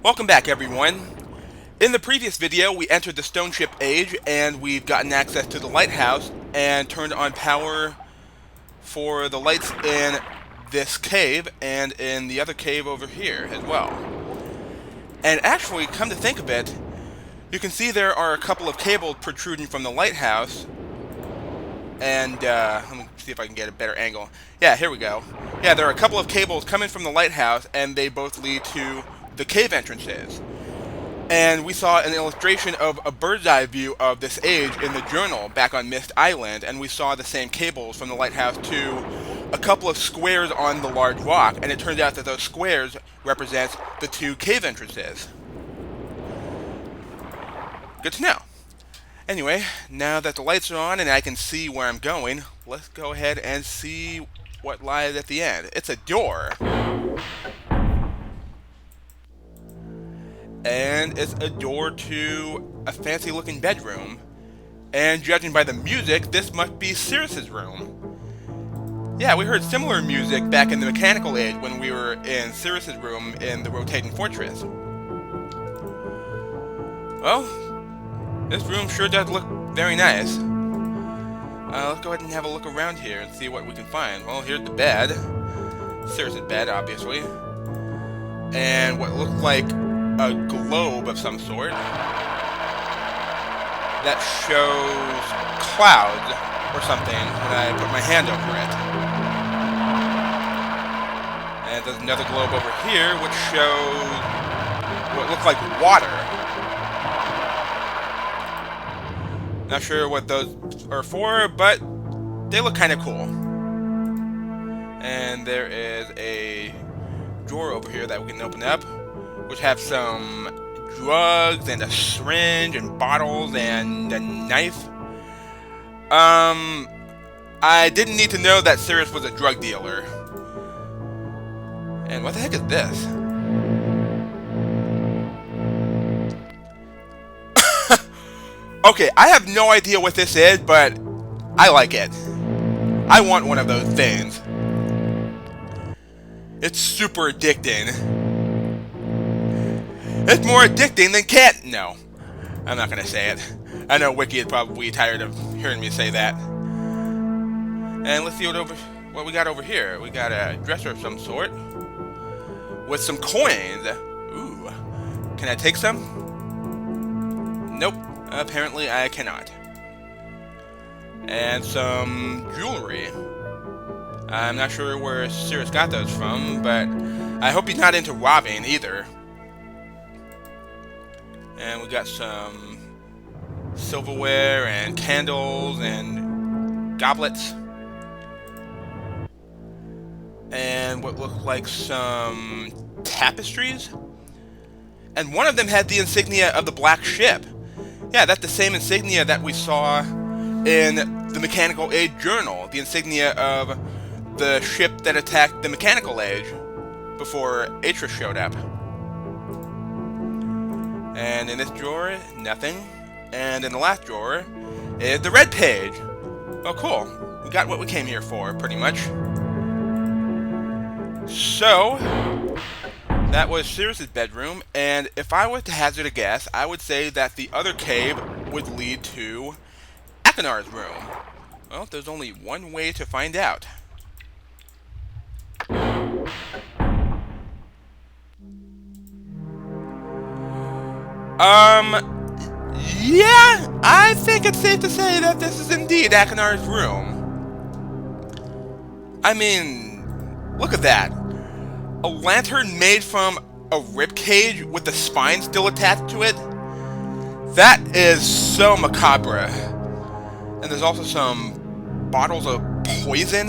Welcome back, everyone. In the previous video, we entered the Stoneship age, and we've gotten access to the lighthouse and turned on power for the lights in this cave and in the other cave over here as well. And actually, come to think of it, you can see there are a couple of cables protruding from the lighthouse. And let me see if I can get a better angle. Yeah, here we go. Yeah, there are a couple of cables coming from the lighthouse, and they both lead to the cave entrances. And we saw an illustration of a bird's eye view of this age in the journal back on Myst Island, and we saw the same cables from the lighthouse to a couple of squares on the large rock, and it turns out that those squares represent the two cave entrances. Good to know. Anyway, now that the lights are on and I can see where I'm going, let's go ahead and see what lies at the end. It's a door. And it's a door to a fancy looking bedroom. And judging by the music, this must be Sirius's room. Yeah, we heard similar music back in the mechanical age when we were in Sirius's room in the rotating fortress. Well, this room sure does look very nice. Let's go ahead and have a look around here and see what we can find. Well, here's the bed. Sirius's bed, obviously. And what looks like a globe of some sort that shows clouds or something when I put my hand over it. And there's another globe over here which shows what looks like water. Not sure what those are for, but they look kind of cool. And there is a drawer over here that we can open up, which have some drugs and a syringe and bottles and a knife. I didn't need to know that Sirius was a drug dealer. And what the heck is this? Okay, I have no idea what this is, but I like it. I want one of those things. It's super addicting. It's more addicting than cat. No, I'm not gonna say it. I know Wiki is probably tired of hearing me say that. And let's see what we got over here. We got a dresser of some sort with some coins. Ooh, can I take some? Nope. Apparently I cannot. And some jewelry. I'm not sure where Sirius got those from, but I hope he's not into robbing either. And we got some silverware and candles and goblets. And what looked like some tapestries. And one of them had the insignia of the Black Ship. Yeah, that's the same insignia that we saw in the Mechanical Age Journal. The insignia of the ship that attacked the Mechanical Age before Atris showed up. And in this drawer, nothing. And in the last drawer is the red page. Oh, cool. We got what we came here for, pretty much. So, that was Sirius's bedroom, and if I was to hazard a guess, I would say that the other cave would lead to Akinar's room. Well, there's only one way to find out. Yeah, I think it's safe to say that this is indeed Akinar's room. I mean, look at that. A lantern made from a ribcage with the spine still attached to it? That is so macabre. And there's also some bottles of poison.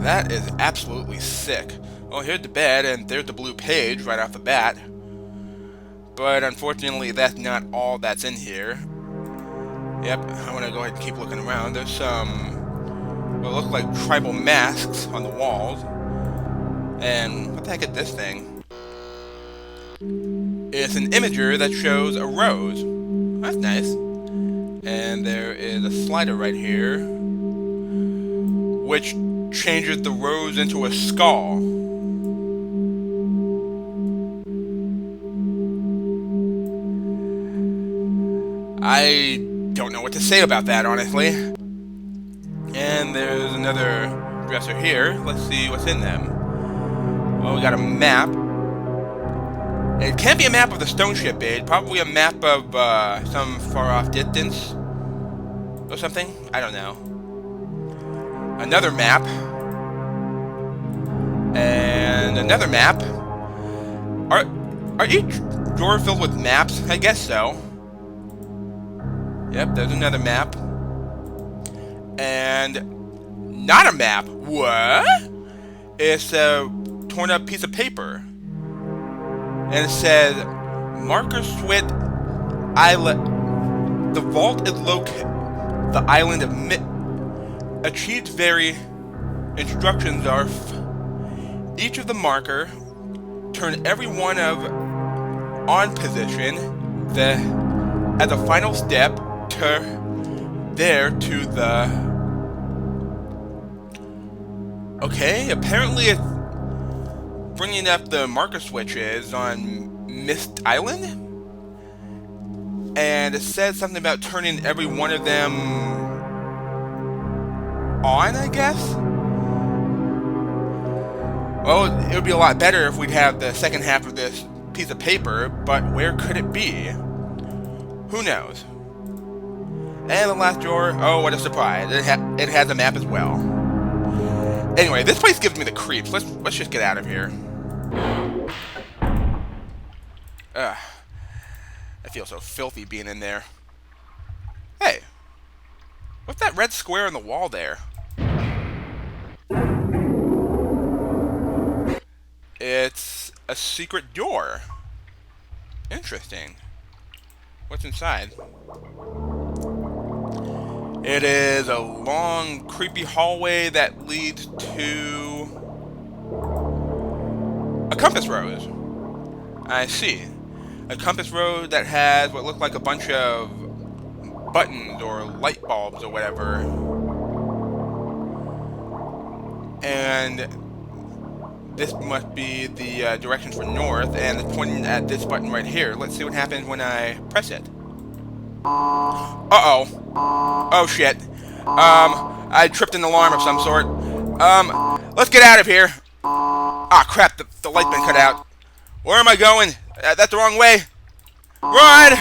That is absolutely sick. Well, here's the bed, and there's the blue page right off the bat. But unfortunately, that's not all that's in here. Yep, I want to go ahead and keep looking around. There's some what look like tribal masks on the walls. And what the heck is this thing? It's an imager that shows a rose. That's nice. And there is a slider right here, which changes the rose into a skull. I don't know what to say about that, honestly. And there's another dresser here. Let's see what's in them. Oh, we got a map. It can't be a map of the Stoneship age. Probably a map of some far-off distance or something. I don't know. Another map. And another map. Are each drawer filled with maps? I guess so. Yep, there's another map. And not a map. What? It's a torn up piece of paper. And it says, Marker Swit Island. The vault is located. The island of Achieved very. Instructions are each of the marker. Turn every one of on position. As a final step to the. Okay, apparently it's bringing up the marker switches on Myst Island, and it says something about turning every one of them on, I guess. Well, it would be a lot better if we'd have the second half of this piece of paper, but where could it be? Who knows? And the last drawer, oh, what a surprise. It has a map as well. Anyway, this place gives me the creeps. Let's just get out of here. Ugh. I feel so filthy being in there. Hey. What's that red square on the wall there? It's a secret door. Interesting. What's inside? It is a long, creepy hallway that leads to a compass rose. I see. A compass rose that has what look like a bunch of buttons or light bulbs or whatever. And this must be the directions for north, and it's pointing at this button right here. Let's see what happens when I press it. Uh-oh. Oh, shit. I tripped an alarm of some sort. Let's get out of here. Ah, crap, the light's been cut out. Where am I going? That's the wrong way. Run!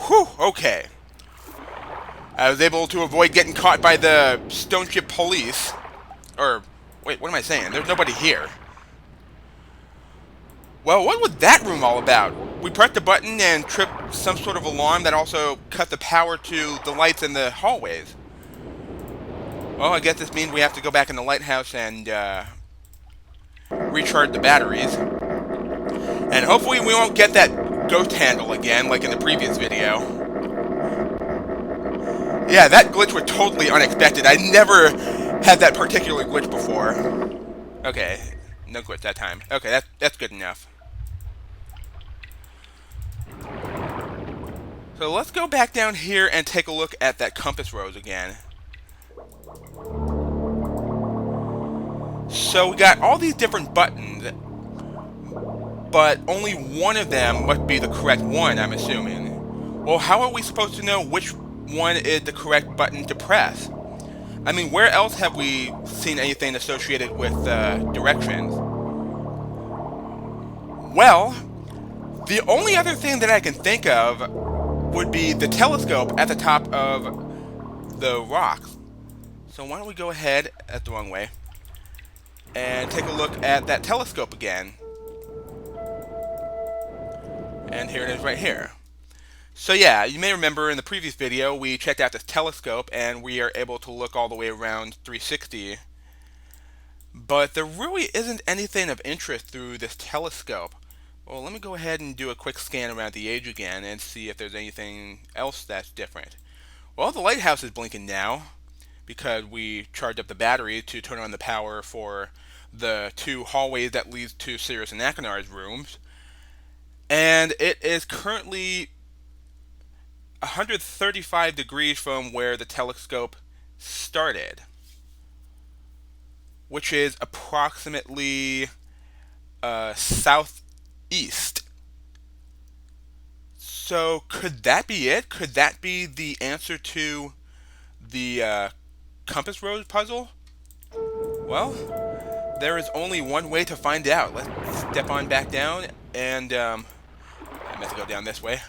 Whew, okay. I was able to avoid getting caught by the Stoneship police. Or, wait, what am I saying? There's nobody here. Well, what was that room all about? We pressed a button and tripped some sort of alarm that also cut the power to the lights in the hallways. Well, I guess this means we have to go back in the lighthouse and recharge the batteries. And hopefully we won't get that ghost handle again, like in the previous video. Yeah, that glitch was totally unexpected. I never had that particular glitch before. Okay, no glitch that time. Okay, that's good enough. So let's go back down here and take a look at that compass rose again. So we got all these different buttons, but only one of them must be the correct one, I'm assuming. Well, how are we supposed to know which one is the correct button to press? I mean, where else have we seen anything associated with directions? Well, the only other thing that I can think of would be the telescope at the top of the rocks. So why don't we go ahead, that's the wrong way, and take a look at that telescope again. And here it is right here. So yeah, you may remember in the previous video we checked out this telescope and we are able to look all the way around 360. But there really isn't anything of interest through this telescope. Well, let me go ahead and do a quick scan around the age again and see if there's anything else that's different. Well, the lighthouse is blinking now because we charged up the battery to turn on the power for the two hallways that leads to Sirius and Akonar's rooms. And it is currently 135 degrees from where the telescope started, which is approximately southeast. So could that be it? Could that be the answer to the compass rose puzzle? Well, there is only one way to find out. Let's step on back down, and I meant to go down this way.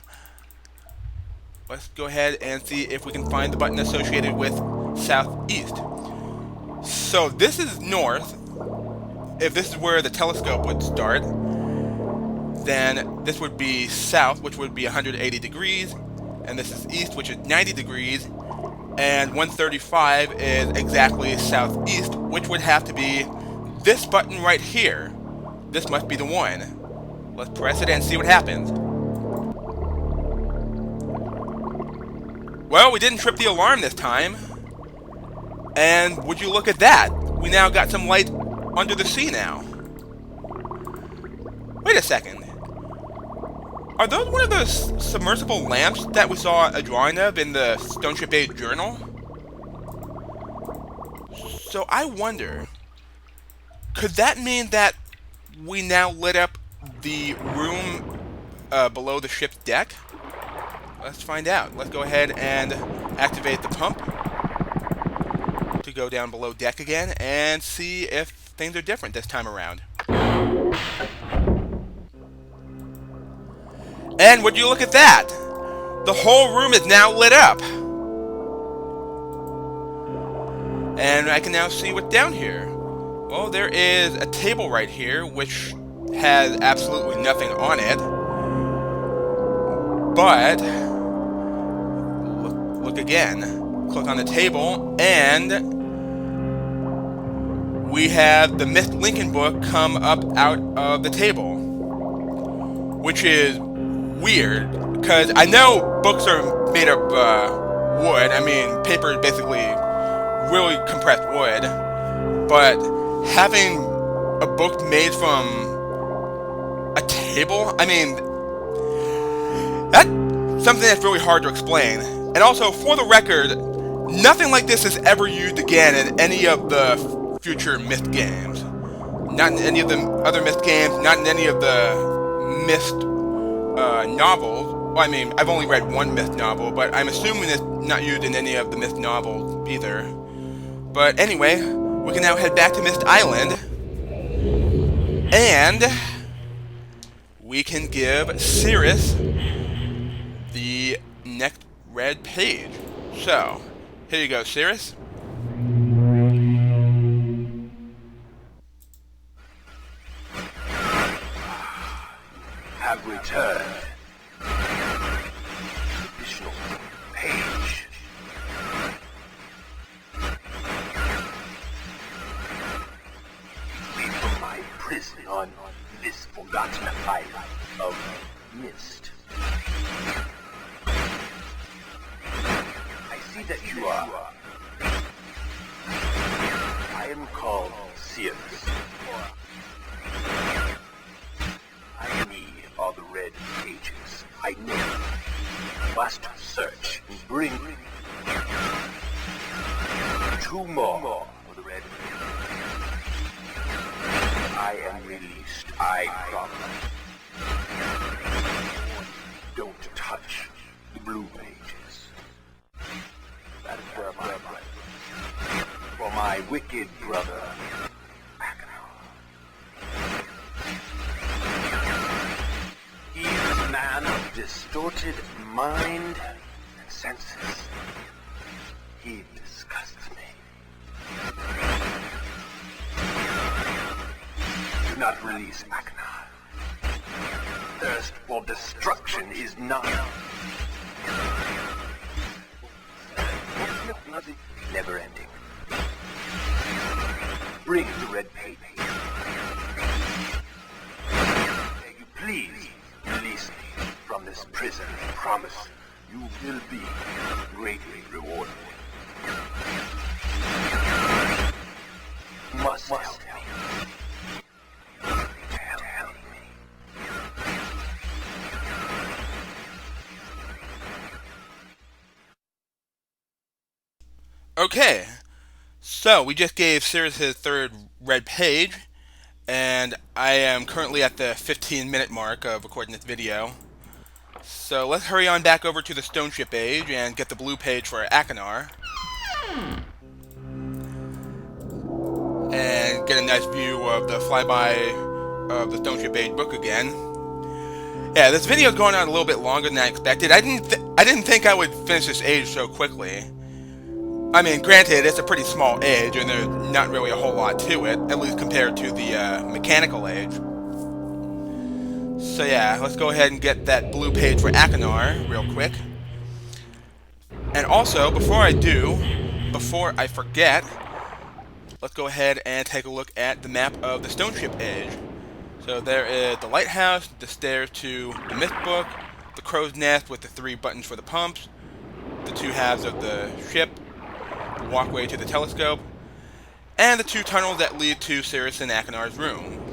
Let's go ahead and see if we can find the button associated with southeast. So this is north. If this is where the telescope would start, then this would be south, which would be 180 degrees, and this is east, which is 90 degrees, and 135 is exactly southeast, which would have to be this button right here. This must be the one. Let's press it and see what happens. Well, we didn't trip the alarm this time. And would you look at that? We now got some light under the sea now. Wait a second. Are those one of those submersible lamps that we saw a drawing of in the Stoneship Age journal? So I wonder, could that mean that we now lit up the room below the ship's deck? Let's find out. Let's go ahead and activate the pump to go down below deck again and see if things are different this time around. And would you look at that? The whole room is now lit up. And I can now see what's down here. Well, there is a table right here, which has absolutely nothing on it. But, look again. Click on the table, and we have the Myst Lincoln book come up out of the table. Which is weird, because I know books are made of wood. I mean, paper is basically really compressed wood. But having a book made from a table, I mean, that's something that's really hard to explain. And also, for the record, nothing like this is ever used again in any of the future Myst games. Not in any of the other Myst games, not in any of the Myst novels. Well, I mean, I've only read one Myst novel, but I'm assuming it's not used in any of the Myst novels either. But anyway, we can now head back to Myst Island, and we can give Cirrus the next red page. So, here you go, Cirrus. Have returned. Additional page. Leave from my prison on this forgotten island of Myst. I see that you are. I am called Cirrus. I need all the red pages. I know. Must search and bring 2 more for the red pages. I am released. I promise. Don't touch the blue pages. That is where my brother. For my wicked brother. He is a man of distorted mind and senses. He disgusts me. Do not release Akhenaten. Thirst for destruction is not. Never ending. Bring the red paper. May you please release me from this prison. I promise you will be greatly rewarded. You must help me. Help me. Okay, so we just gave Cirrus his third red page, and I am currently at the 15-minute mark of recording this video. So let's hurry on back over to the Stoneship Age and get the blue page for Akinar. And get a nice view of the flyby of the Stoneship Age book again. Yeah, this video's going on a little bit longer than I expected. I didn't think I would finish this age so quickly. I mean, granted, it's a pretty small age, and there's not really a whole lot to it, at least compared to the mechanical age. So yeah, let's go ahead and get that blue page for Akinar real quick. And also, before I forget, let's go ahead and take a look at the map of the Stoneship Age. So there is the lighthouse, the stairs to the Myst book, the crow's nest with the 3 buttons for the pumps, the 2 halves of the ship, the walkway to the telescope, and the 2 tunnels that lead to Sirius and Akinar's room.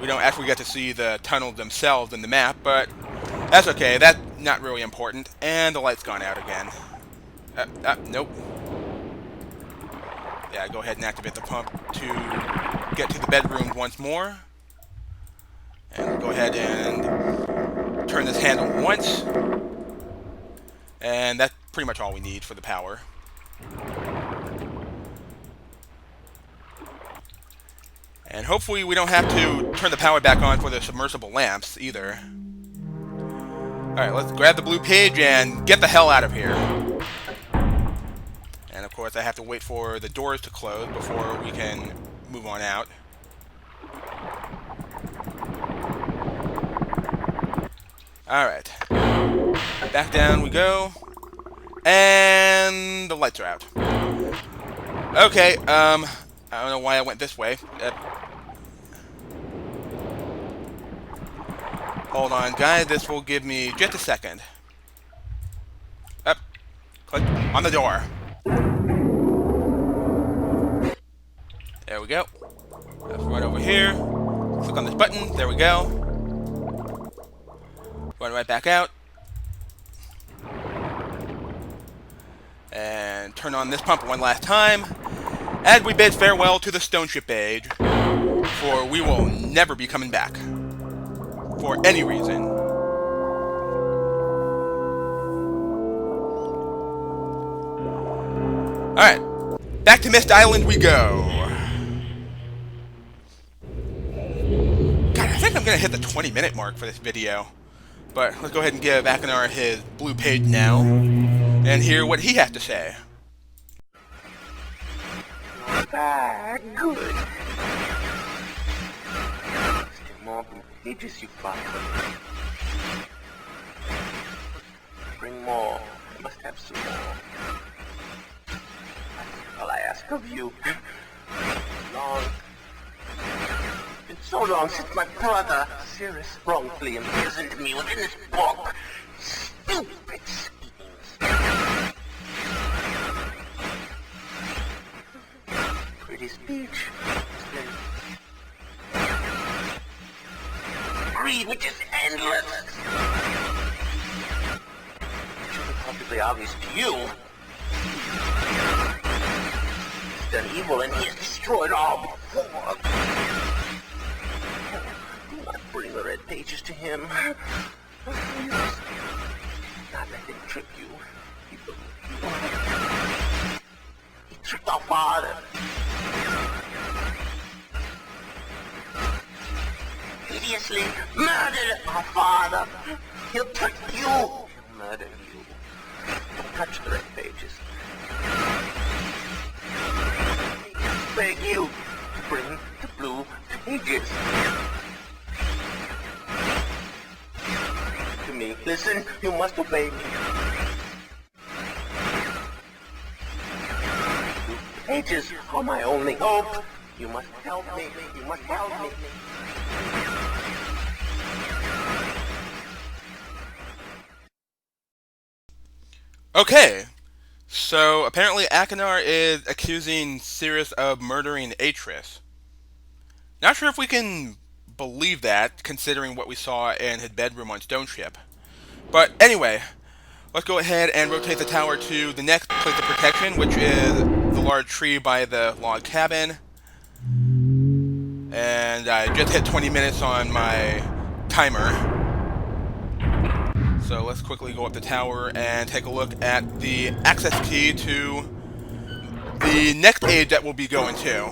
We don't actually get to see the tunnels themselves in the map, but that's okay, that's not really important. And the light's gone out again. Nope. Yeah, go ahead and activate the pump to get to the bedroom once more. And we'll go ahead and turn this handle once. And that's pretty much all we need for the power. And hopefully we don't have to turn the power back on for the submersible lamps either. Alright, let's grab the blue page and get the hell out of here. And of course I have to wait for the doors to close before we can move on out. Alright. Back down we go. And the lights are out. Okay, I don't know why I went this way. Hold on, guys. This will give me just a second. Up. Click on the door. There we go. That's right over here. Click on this button. There we go. Run right back out. And turn on this pump one last time. As we bid farewell to the Stoneship Age. For we will never be coming back. For any reason. Alright. Back to Myst Island we go. God, I think I'm going to hit the 20-minute mark for this video. But let's go ahead and give Akinar his blue page now. And hear what he has to say. Good. Still more pages you find. Bring more. I must have some more. That's all I ask of you. Long. It's so long since my brother, Sirius, wrongfully imprisoned me within this book. Stupid schemes. Pretty speech. Greed, which is endless. It should be perfectly obvious to you. He's done evil and he has destroyed all before. Do not bring the red pages to him. Please. Not let him trick you. He tricked our father. Hideously murdered our father. He'll trick you. He'll murder you. Don't touch the red pages. I beg you to bring the blue pages. To me, listen, you must obey me. Blue pages are my only hope. You must help me. You must help me. Okay, so apparently Akinar is accusing Sirius of murdering Atris. Not sure if we can believe that, considering what we saw in his bedroom on Stoneship. But anyway, let's go ahead and rotate the tower to the next place of protection, which is the large tree by the log cabin. And I just hit 20 minutes on my timer. So let's quickly go up the tower and take a look at the access key to the next age that we'll be going to.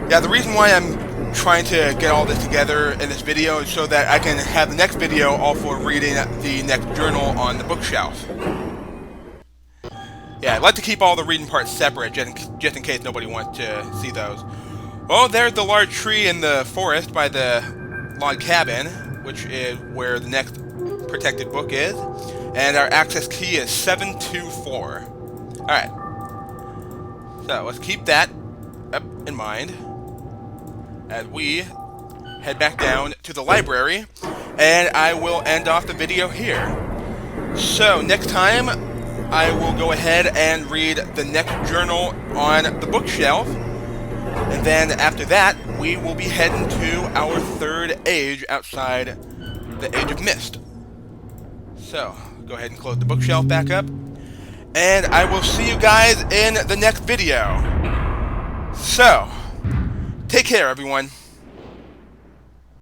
Yeah, the reason why I'm trying to get all this together in this video is so that I can have the next video all for reading the next journal on the bookshelf. Yeah, I'd like to keep all the reading parts separate, just in case nobody wants to see those. Well, there's the large tree in the forest by the log cabin, which is where the next protected book is. And our access key is 724. Alright. So, let's keep that up in mind as we head back down to the library. And I will end off the video here. So, next time, I will go ahead and read the next journal on the bookshelf. And then after that, we will be heading to our third age outside the Age of Myst. So, go ahead and close the bookshelf back up. And I will see you guys in the next video. So, take care, everyone.